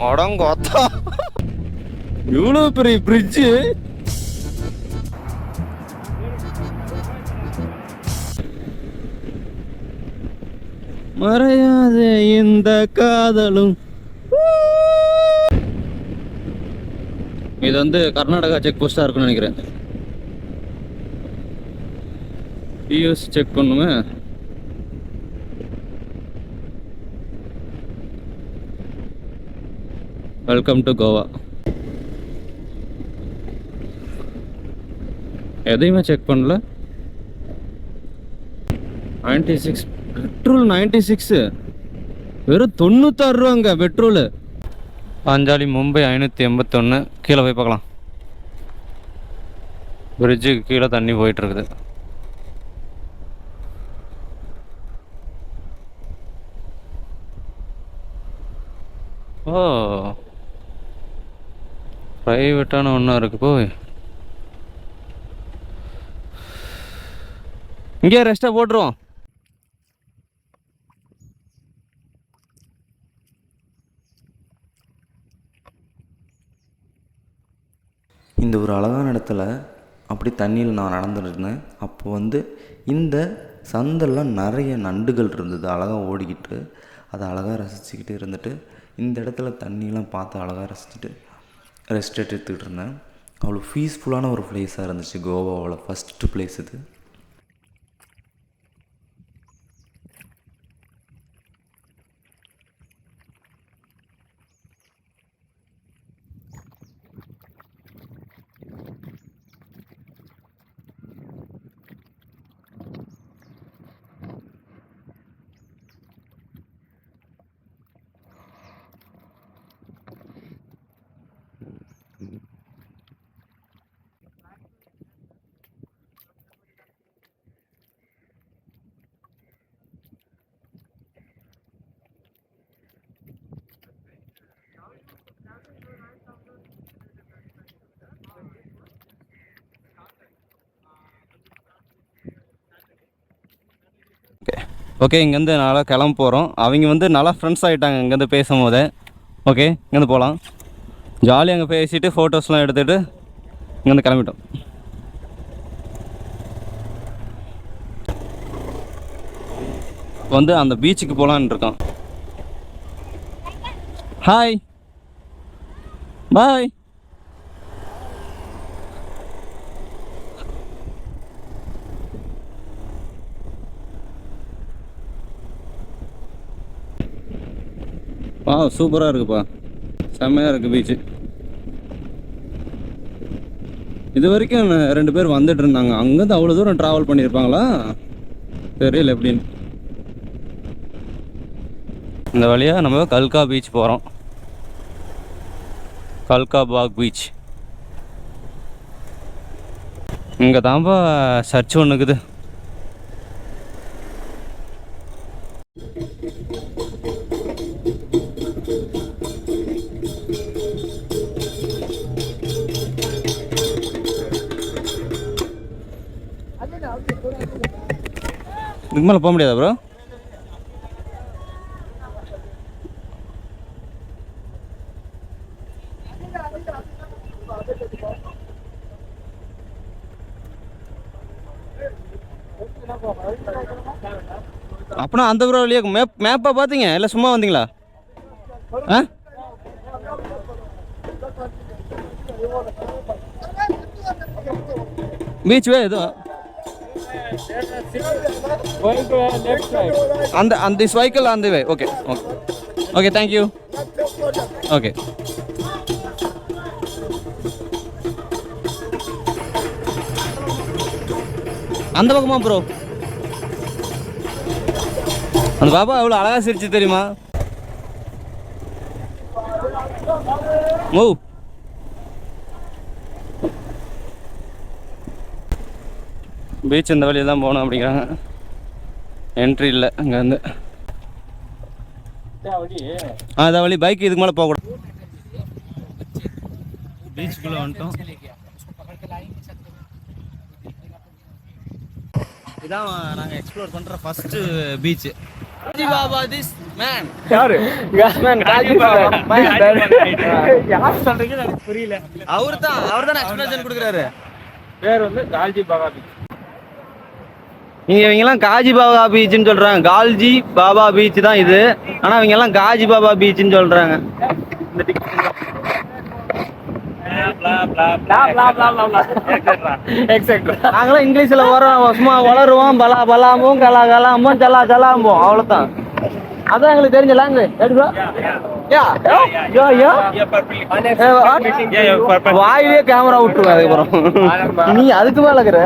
அடங்கோத்தா, இவ்வளவு பெரிய பிரிட்ஜு. மறையாத இந்த காதலும். இது வந்து கர்நாடகா செக் போஸ்டா இருக்குன்னு நினைக்கிறேன். பிஎஸ் செக் பண்ணுமே. Welcome to Goa. எதையுமே செக் பண்ணல. 96 பெட்ரோல். 96 வெறும் 96 ரூபாங்க பெட்ரோலு. பாஞ்சாலி மும்பை 581. கீழே போய் பார்க்கலாம். பிரிட்ஜுக்கு கீழே தண்ணி போயிட்டு இருக்குது. ஓ, ப்ரைவேட்டான ஒன்றா இருக்கு. போய் இங்கே ரெஸ்ட்டாக போட்டுருவோம். இந்த ஒரு அழகான இடத்துல அப்படி தண்ணியில் நான் நடந்துருந்தேன். அப்போ வந்து இந்த சந்தெல்லாம் நிறைய நண்டுகள் இருந்தது, அழகாக ஓடிக்கிட்டு. அதை அழகாக ரசிச்சுக்கிட்டு இருந்துட்டு இந்த இடத்துல தண்ணியெலாம் பார்த்து அழகாக ரசிச்சுட்டு ரெஸ்ட் எடுத்துக்கிட்டு இருந்தேன். அவ்வளோ பீஸ்ஃபுல்லான ஒரு பிளேஸாக இருந்துச்சு. கோவாவோட ஃபஸ்ட்டு பிளேஸ் இது. ஓகே, இங்கேருந்து நல்லா கிளம்ப போகிறோம். அவங்க வந்து நல்லா ஃப்ரெண்ட்ஸ் ஆகிட்டாங்க இங்கேருந்து பேசும்போதே. ஓகே, இங்கேருந்து போகலாம். ஜாலியாக அங்கே பேசிவிட்டு ஃபோட்டோஸ்லாம் எடுத்துகிட்டு இங்கேருந்து கிளம்பிட்டோம். வந்து அந்த பீச்சுக்கு போகலான்னு இருக்கோம். ஹாய், பாய். சூப்பராக இருக்குப்பா, செம்மையாக இருக்குது பீச்சு. இது வரைக்கும் 2 பேர் வந்துட்டு இருந்தாங்க. அங்கேருந்து அவ்வளோ தூரம் ட்ராவல் பண்ணியிருப்பாங்களா தெரியல எப்படின்னு. இந்த வழியாக நம்ம கல்கா பீச் போகிறோம். கல்கா பாக் பீச். இங்கே தான்ப்பா சர்ச் ஒன்று இருக்குது. இதுக்கு மேலே போக முடியாதா ப்ரோ? அப்படின்னா அந்த ப்ரோ வழியா மேப்பா பார்த்தீங்க இல்லை சும்மா வந்தீங்களா? ஆ, பீச் வே எதுவும் அந்த this vehicle on the way. Okay, okay, okay, thank you. Okay, அந்த பக்கமா ப்ரோ? அந்த பாப்பா எவ்வளோ அழகாக சிரிச்சு தெரியுமா? ஓ, பீச் இந்த வழியில் தான் போகணும் அப்படிங்கிறாங்க. என்ட்ரி இல்லை அங்கேருந்து. அதான் வழி. பைக் இதுக்கு மேலே போகக்கூடாது. பீச்சுக்குள்ளே வந்துட்டோம். இதான் நாங்கள் எக்ஸ்ப்ளோர் பண்ணுற first beach. Baba this man யாரு மேன் காஜி பாபா யார் சொல்றீங்கன்னு எனக்கு புரியல. அவர்தான் எக்ஸ்பிளனேஷன் கொடுக்குறாரு. பேர் வந்து கால்ஜி பாபா பீச். இவங்கெல்லாம் காஜி பாபா பீச்னு சொல்றாங்க. கால்ஜி பாபா பீச் தான் இது. ஆனா இவங்க எல்லாம் காஜி பாபா பீச்னு சொல்றாங்க. நாங்களாம் இங்கிலீஷ்ல வரோம், சும்மா வளருவோம், பலா பலாமும் கலா கலாமும் ஜலா ஜலாம்போம், அவ்வளவுதான். அதான் எங்களுக்கு தெரிஞ்ச லாங்குவேஜ். வாயிலே கேமரா விட்டுருவேன் அதுக்கப்புறம். நீ அதுக்கு மேல இருக்கிற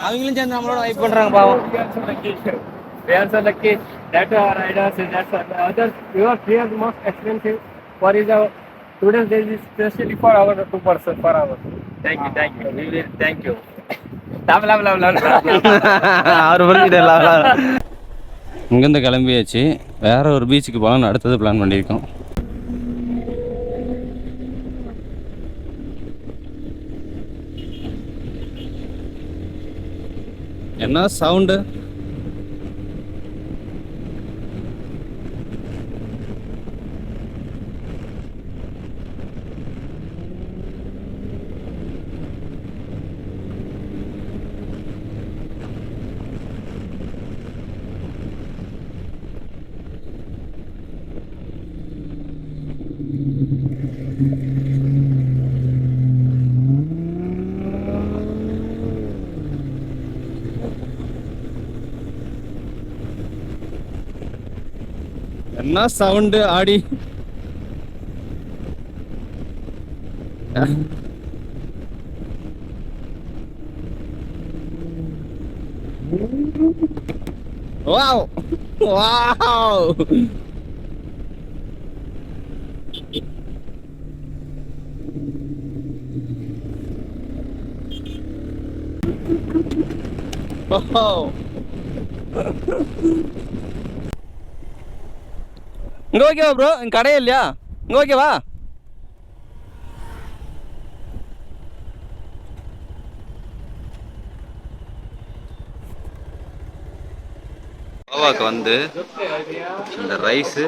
அவங்களும் சேர்ந்து நம்மளோட வைப் பண்றாங்க பாவம். They are so lucky that our riders and that's others. Your fare is most expensive. For is our students there is specially for our 2 person per hour. Thank you. We will thank you. இங்கேருந்து கிளம்பியாச்சு. வேற ஒரு பீச்சுக்கு போகலான்னு அடுத்தது plan பண்ணியிருக்கோம். என்ன sound? என்ன சவுண்டு ஆடி? Wow wow. ஓ இங்க ஓகேவா ப்ரோ? இங்க கடையே இல்லையா? இங்க ஓகேவா? கோவாக்கு வந்து இந்த ரைஸு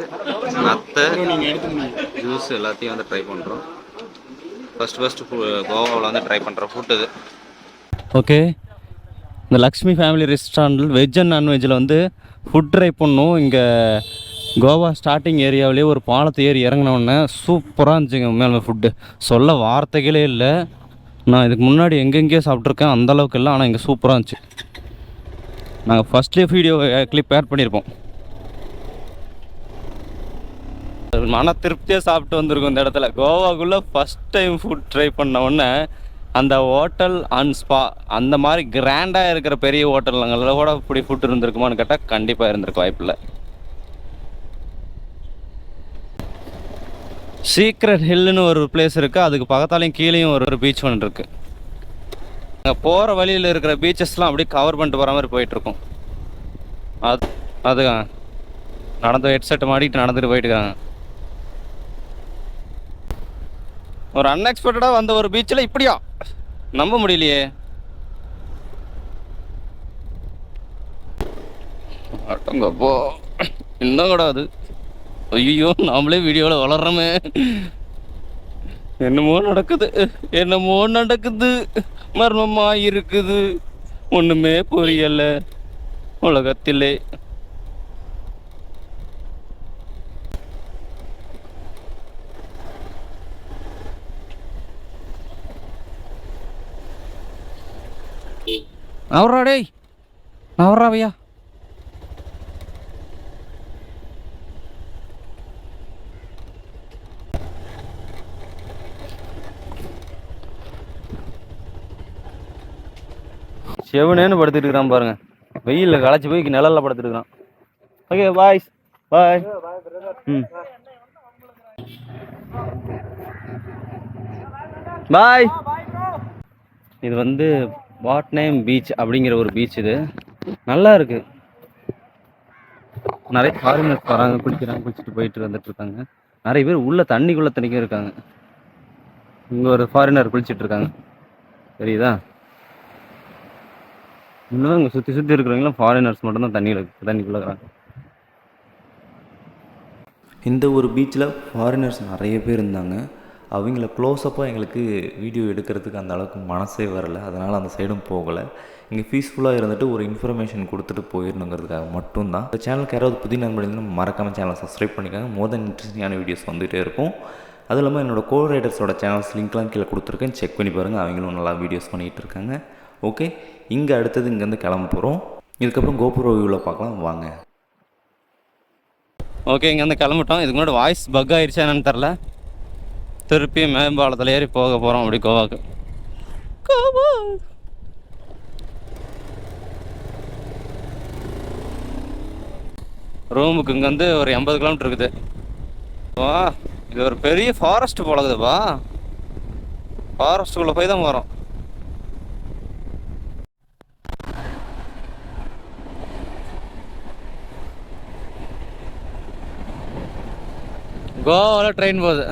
நத்தை ஜூஸ் எல்லாத்தையும் வந்து ட்ரை பண்ணுறோம். ஃபஸ்ட்டு கோவாவில் வந்து ட்ரை பண்ணுற ஃபுட் இது. ஓகே, இந்த லக்ஷ்மி ஃபேமிலி ரெஸ்டாரண்ட்டில் வெஜ் அண்ட் நான்வெஜ்ஜில் வந்து ஃபுட் ட்ரை பண்ணோம். இங்கே கோவா ஸ்டார்டிங் ஏரியாவிலே ஒரு பாலத்தை ஏறி இறங்கினோடனே சூப்பராக இருந்துச்சுங்க. உண்மையாலுமே ஃபுட்டு சொல்ல வார்த்தைகளே இல்லை. நான் இதுக்கு முன்னாடி எங்கெங்கேயோ சாப்பிட்ருக்கேன், அந்தளவுக்கு இல்லை. ஆனால் இங்கே சூப்பராக இருந்துச்சு. நாங்கள் ஃபஸ்ட்லேயே வீடியோ கிளிப் ஆட் பண்ணியிருப்போம். மன திருப்தியாக சாப்பிட்டு வந்திருக்கோம் இந்த இடத்துல. கோவாக்குள்ளே ஃபஸ்ட் டைம் ஃபுட் ட்ரை பண்ண உடனே அந்த ஹோட்டல் அண்ட் ஸ்பா அந்த மாதிரி கிராண்டாக இருக்கிற பெரிய ஹோட்டலுங்களில் கூட இப்படி ஃபுட் இருந்திருக்குமான்னு கேட்டால் கண்டிப்பாக இருந்திருக்கு வாய்ப்பில்லை. சீக்ரெட் ஹில்லுன்னு ஒரு பிளேஸ் இருக்குது. அதுக்கு பக்கத்தாலையும் கீழேயும் ஒரு பீச் ஒன்று இருக்குது. அங்கே போகிற வழியில் இருக்கிற பீச்சஸ்லாம் அப்படியே கவர் பண்ணிட்டு போகிற மாதிரி போயிட்டுருக்கோம். அது நடந்து ஹெட்செட் மாட்டிட்டு நடந்துட்டு போயிட்டுருக்காங்க. ஒரு அன்எக்ஸ்பெக்டடாக வந்த ஒரு பீச்சில் இப்படியா நம்ப முடியலையே. அட்டங்கப்போ இன்னும் கூட அது ஐயோ நாமளே வீடியோவில் வளர்றோமே. என்னமோ நடக்குது மர்மமாக இருக்குது. ஒன்றுமே புரியல உலகத்திலே. அவரா டேய் அவராவையா? செவனேன்னு படுத்துட்டு இருக்கிறான் பாருங்க. வெயிலில் களைச்சி போய் நிழல்ல படுத்துட்டு இருக்கிறான். ஓகே பாய் பாய். பாய். இது வந்து வாட்நேம் பீச் அப்படிங்கிற ஒரு பீச். இது நல்லா இருக்கு. நிறைய ஃபாரினர்ஸ் வராங்க, குளிக்கிறாங்க, குளிச்சுட்டு போயிட்டு வந்துட்டு இருக்காங்க. நிறைய பேர் உள்ள தண்ணிக்குள்ள தண்ணிக்கும் இருக்காங்க. இங்கே ஒரு ஃபாரினர் குளிச்சிட்டு இருக்காங்க, தெரியுதா? இன்னும் இங்கே சுற்றி சுற்றி இருக்கிறவங்களாம் ஃபாரினர்ஸ் மட்டும்தான் தண்ணிக்குள்ளே இருக்கிறாங்க. இந்த ஒரு பீச்சில் ஃபாரினர்ஸ் நிறைய பேர் இருந்தாங்க. அவங்கள க்ளோஸ்அப்பாக எங்களுக்கு வீடியோ எடுக்கிறதுக்கு அந்த அளவுக்கு மனசே வரலை. அதனால் அந்த சைடும் போகலை. இங்கே பீஸ்ஃபுல்லாக இருந்துட்டு ஒரு இன்ஃபர்மேஷன் கொடுத்துட்டு போயிடணுங்கிறதுக்காக மட்டும்தான். இந்த சேனலுக்கு யாராவது புதிய நண்பர்கள் இருந்தால் மறக்காமல் சேனலை சப்ஸ்கிரைப் பண்ணிக்காங்க. மோர் தென் இன்ட்ரெஸ்டிங்கான வீடியோஸ் வந்துகிட்டே இருக்கும். அதுவும் இல்லாமல் என்னோடய கோ ரைடர்ஸோட சேனல்ஸ் லிங்க்லாம் கீழே கொடுத்துருக்கேன், செக் பண்ணி பாருங்கள். அவங்களும் நல்லா வீடியோஸ் பண்ணிகிட்டு இருக்காங்க. ஓகே, இங்கே அடுத்தது இங்கேருந்து கிளம்ப போகிறோம். இதுக்கப்புறம் கோபுர வியூவில் பார்க்கலாம் வாங்க. ஓகே, இங்கேருந்து கிளம்பிட்டோம். இதுக்கு முன்னாடி வாய்ஸ் பக் ஆயிடுச்சா என்னன்னு தெரில. திருப்பி மேம்பாலத்தில் ஏறி போக போகிறோம் அப்படி கோவாக்கு. ரூமுக்கு இங்கேருந்து ஒரு 80 கிலோமீட்டர் இருக்குது. வா, இது ஒரு பெரிய ஃபாரஸ்ட் போலகுதுப்பா. ஃபாரஸ்ட்டுக்குள்ளே போய் தான் போகிறோம். கோவாவில் ட்ரெயின் போகுது.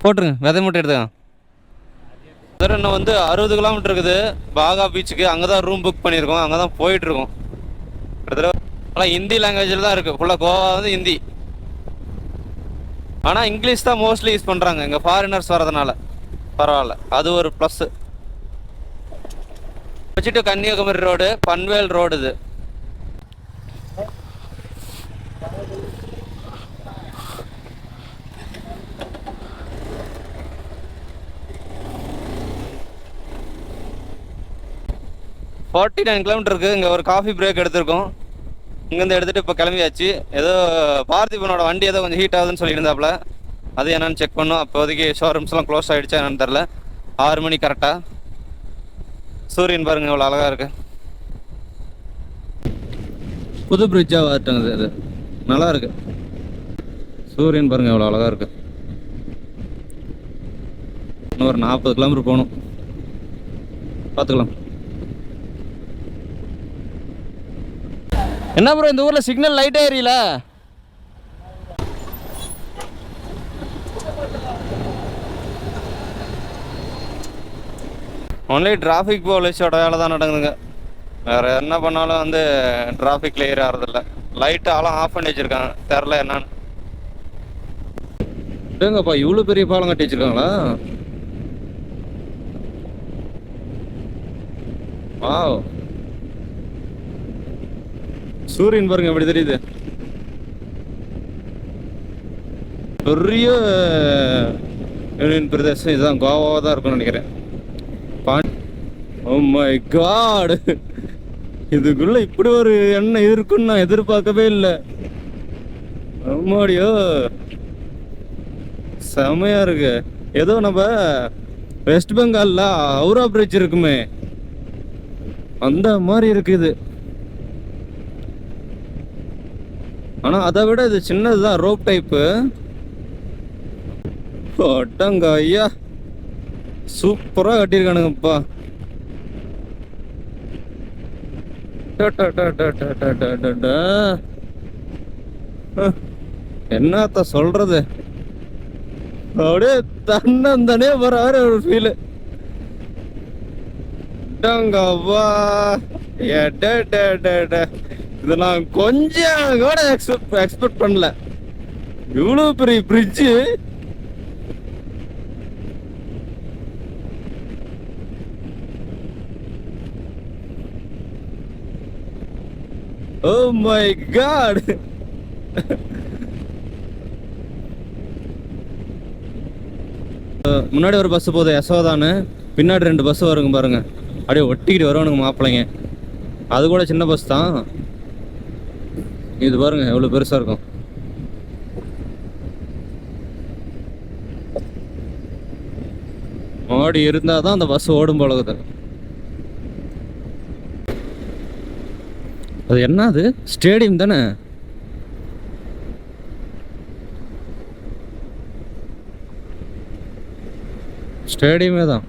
போட்டுருங்க, விதை மூட்டை எடுத்துக்கலாம். இன்னும் வந்து 60 கிலோமீட்டர் இருக்குது பாகா பீச்சுக்கு. அங்கே தான் ரூம் புக் பண்ணியிருக்கோம், அங்கே தான் போயிட்டுருக்கோம். கிட்டத்தட்ட ஆனால் ஹிந்தி லாங்குவேஜில் தான் இருக்குது ஃபுல்லாக. கோவா வந்து ஹிந்தி, ஆனால் இங்கிலீஷ் தான் மோஸ்ட்லி யூஸ் பண்ணுறாங்க இங்கே ஃபாரினர்ஸ் வரதுனால. பரவாயில்ல, அது ஒரு ப்ளஸ்ஸு. வச்சுட்டு கன்னியாகுமரி ரோடு, பன்வேல் ரோடு. இது ஃபார்ட்டி 9 கிலோமீட்டர் இருக்குது. இங்கே ஒரு காஃபி பிரேக் எடுத்திருக்கோம். இங்கேருந்து எடுத்துகிட்டு இப்போ கிளம்பியாச்சு. ஏதோ பார்த்திபனோட வண்டி ஏதோ கொஞ்சம் ஹீட் ஆகுதுன்னு சொல்லியிருந்தாப்புல. அது என்னன்னு செக் பண்ணோம். அப்போதைக்கு ஷோரூம்ஸ்லாம் க்ளோஸ் ஆகிடுச்சா என்னன்னு தெரில. 6 மணி கரெக்டாக. சூரியன் பாருங்கள் இவ்வளோ அழகாக இருக்குது. புது பிரிட்ஜாக பார்த்துட்டாங்க. இது நல்லா இருக்கு. சூரியன் பாருங்கள் எவ்வளோ அழகாக இருக்குது. இன்னும் ஒரு 40 கிலோமீட்டர் போகணும், பார்த்துக்கலாம். என்ன ப்ரோ, இந்த ஊரில் சிக்னல் லைட்டே ஏறியில? ஒன்லி டிராஃபிக் போலீஸோட வேலை தான் நடக்குதுங்க. வேறு என்ன பண்ணாலும் வந்து டிராஃபிக் கிளியர் ஆகிறதில்ல. லைட்டு ஆளும் ஆஃப் பண்ணி வச்சுருக்காங்க, தெரில என்னன்னு. ஏங்கப்பா இவ்வளோ பெரிய பாலம் கட்டி வச்சுருக்காங்களா? வாவ், சூரியன் பாருங்க எப்படி தெரியுது. பெரிய யூனியன் பிரதேசம் இதுதான், கோவாவாக தான் இருக்கும்னு நினைக்கிறேன். ஓ மை காட், இதுக்குள்ள இப்படி ஒரு எண்ணெய் இருக்குன்னு நான் எதிர்பார்க்கவே இல்லை. அம்மாடியோ, செமையா இருக்கு. ஏதோ நம்ம வெஸ்ட் பெங்கால்ல ஹவுரா பிரிட்ஜ் இருக்குமே அந்த மாதிரி இருக்குது. ஆனா அதை விட இது சின்னதுதான், ரோப் டைப்பு. ஒட்டங்க ஐயா, சூப்பரா கட்டியிருக்கானுங்கப்பா. என்னத்த சொல்றது, அப்படியே தன்னந்தனே வர ஒரு ஃபீல். இது நான் கொஞ்சம் கூட எக்ஸ்பெக்ட் பண்ணல. இவ்வளவு பெரிய பிரிட்ஜு. Oh my God! முன்னாடி ஒரு பஸ் போகுது யசோதான்னு, பின்னாடி 2 பஸ் வருங்க பாருங்க, அப்படியே ஒட்டிக்கிட்டு வருவானுங்க மாப்பிள்ளைங்க. அது கூட சின்ன பஸ் தான். இது பாருங்க எவ்வளவு பெருசா இருக்கும். மாடி இருந்தாதான் அந்த பஸ் ஓடும் போலகுது. அது என்னது, ஸ்டேடியம் தானே? ஸ்டேடியமே தான்.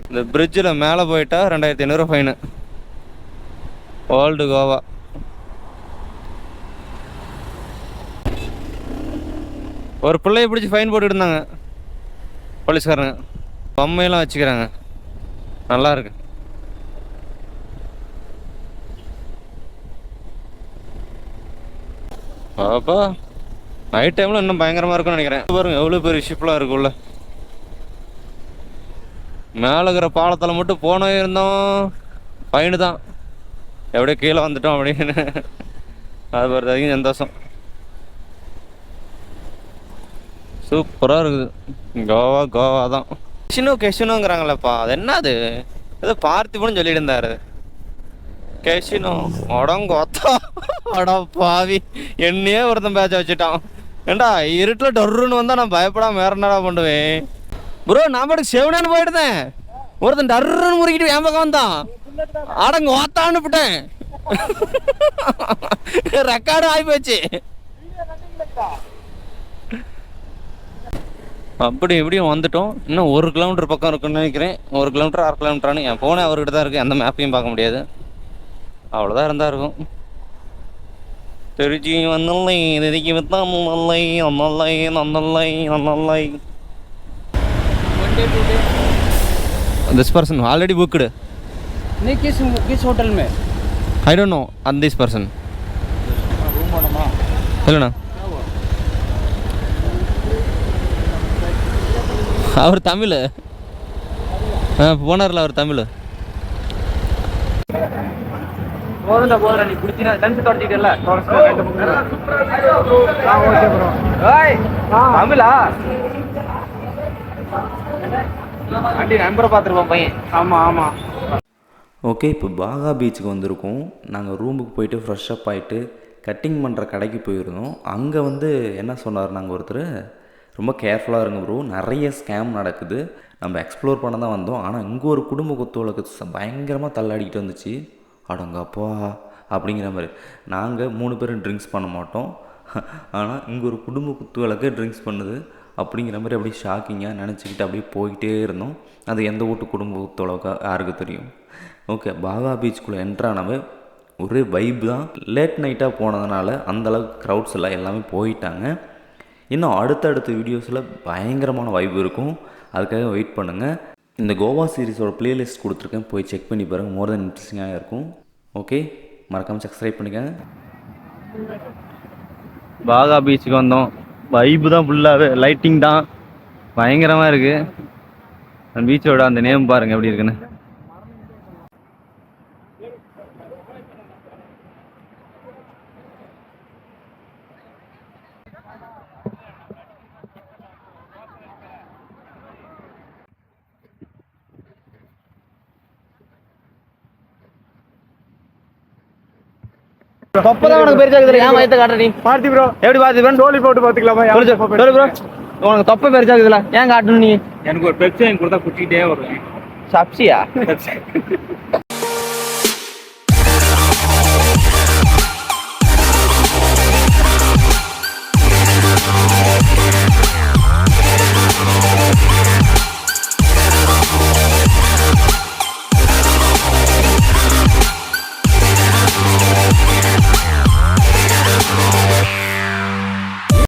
இந்த பிரிட்ஜில் மேலே போயிட்டா 2500 ஃபைனு. ஓல்டு கோவா. ஒரு பிள்ளைய பிடிச்சி ஃபைன் போட்டுக்கிட்டு இருந்தாங்க போலீஸ்காரங்க. பொம்மையெல்லாம் வச்சுக்கிறாங்க, நல்லா இருக்கு. பாப்பா நைட் டைமில் இன்னும் பயங்கரமாக இருக்கும்னு நினைக்கிறேன். பாருங்க எவ்வளோ பெரிய ஷிப்லாம் இருக்குல்ல. மேலே இருக்கிற பாலத்தில் மட்டும் போனே இருந்தோம், ஃபைனு தான். எப்படியோ கீழே வந்துட்டோம் அப்படின்னு அது ஒரு அதிகம் சந்தோஷம். சூப்பராக இருக்குது. கோவா கோவா தான். கெஷினோங்கிறாங்களேப்பா, அது என்னது? ஏதோ பார்த்திபன்னு சொல்லிட்டு இருந்தாரு. கெஷினோ உடங்கொத்தா அடா பாவி, என்னையே ஒருத்தன் பேச்ச வச்சுட்டான். ஏண்டா இருட்டில் டொருன்னு வந்தால் நான் பயப்படாம வேற என்னடா பண்ணுவேன் ப்ரோ? நான் பாட்டுக்கு செவனான்னு போயிடுதேன், ஒருத்தன் டர்ன்னு முறுக்கிட்டு என் பக்கம் வந்தான், அடங்க ஓத்தான்னு விட்டேன். ரெக்கார்டு ஆகி போச்சு. அப்படி எப்படியும் வந்துட்டோம். இன்னும் 1 கிலோமீட்டர் பக்கம் இருக்குன்னு நினைக்கிறேன். 1 கிலோமீட்டர் 1/2 கிலோமீட்டரானு என் ஃபோனே அவர்கிட்ட தான் இருக்குது. எந்த மேப்பையும் பார்க்க முடியாது, அவ்வளோதான் இருந்தால் இருக்கும். திருச்சி வந்தல்லை இதுக்கு வித்தான் நல்லை நன்னல்லை நன்னல்லை நன்னல்லை. This person already booked. नहीं, किस होटल में? I don't know. And this person. Room होना இல்லைண்ணா அவர் தமிழ். போனார்ல அவர் தமிழ். போதுண்டா நீ குடிச்சினா லஞ்ச் தொடச்சிட்டல ஓகே ப்ரோ. ஏய் தமிழா? ஆண்டி நம்பரை பார்த்துருப்போம் பையன். ஆமாம். ஓகே, இப்போ பாகா பீச்சுக்கு வந்திருக்கோம். நாங்கள் ரூமுக்கு போயிட்டு ஃப்ரெஷ் அப் ஆகிட்டு கட்டிங் பண்ணுற கடைக்கு போயிருந்தோம். அங்கே வந்து என்ன சொன்னார், நாங்கள் ஒருத்தர் ரொம்ப கேர்ஃபுல்லாக இருங்க ப்ரோ, நிறைய ஸ்கேம் நடக்குது, நம்ம எக்ஸ்ப்ளோர் பண்ண தான் வந்தோம். ஆனால் இங்கே ஒரு குடும்ப குத்துவழக்கு பயங்கரமாக தள்ளாடிக்கிட்டு வந்துச்சு. அடங்கப்பா அப்படிங்கிற மாதிரி. நாங்கள் 3 பேரும் ட்ரிங்க்ஸ் பண்ண மாட்டோம், ஆனால் இங்கே ஒரு குடும்ப குத்துவழக்கு ட்ரிங்க்ஸ் பண்ணுது அப்படிங்கிற மாதிரி அப்படியே ஷாக்கிங்காக நினச்சிக்கிட்டு அப்படியே போய்கிட்டே இருந்தோம். அது எந்த வீட்டு குடும்ப குத்துவழக்கா யாருக்கு தெரியும். ஓகே, பாகா பீச்சுக்குள்ளே என்ட்ரானவே ஒரே வைப் தான். லேட் நைட்டாக போனதுனால அந்தளவுக்கு க்ரௌட்ஸ் எல்லாம் எல்லாமே போயிட்டாங்க. இன்னும் அடுத்தடுத்த வீடியோஸில் பயங்கரமான வைப் இருக்கும், அதுக்காக வெயிட் பண்ணுங்கள். இந்த கோவா சீரிஸோட ப்ளேலிஸ்ட் கொடுத்துருக்கேன், போய் செக் பண்ணி பாருங்கள். மோர் தென் இன்ட்ரெஸ்டிங்காக இருக்கும். ஓகே, மறக்காமல் சப்ஸ்கிரைப் பண்ணிக்கங்க. பாகா பீச்சுக்கு வந்தோம். வைப்பு தான் ஃபுல்லாகவே, லைட்டிங் தான் பயங்கரமாக இருக்குது. அந்த பீச்சோட அந்த நேம் பாருங்கள் எப்படி இருக்குன்னு. தொப்பதான் உனக்கு பெருசா இருக்குது. ஏன் வயத்தை காட்டுற நீ? பார்த்தி ப்ரோ எப்படி பார்த்தி ப்ரோ? டோலி போட்டு பார்த்துக்கலாமா? டோலி ப்ரோ உனக்கு தொப்பை பெருசா இருக்குதுல, ஏன் காட்டணும் நீ? எனக்கு ஒரு பெப்சி கொடுத்தா குட்டிக்கிட்டே வருவேன். சப்சியா?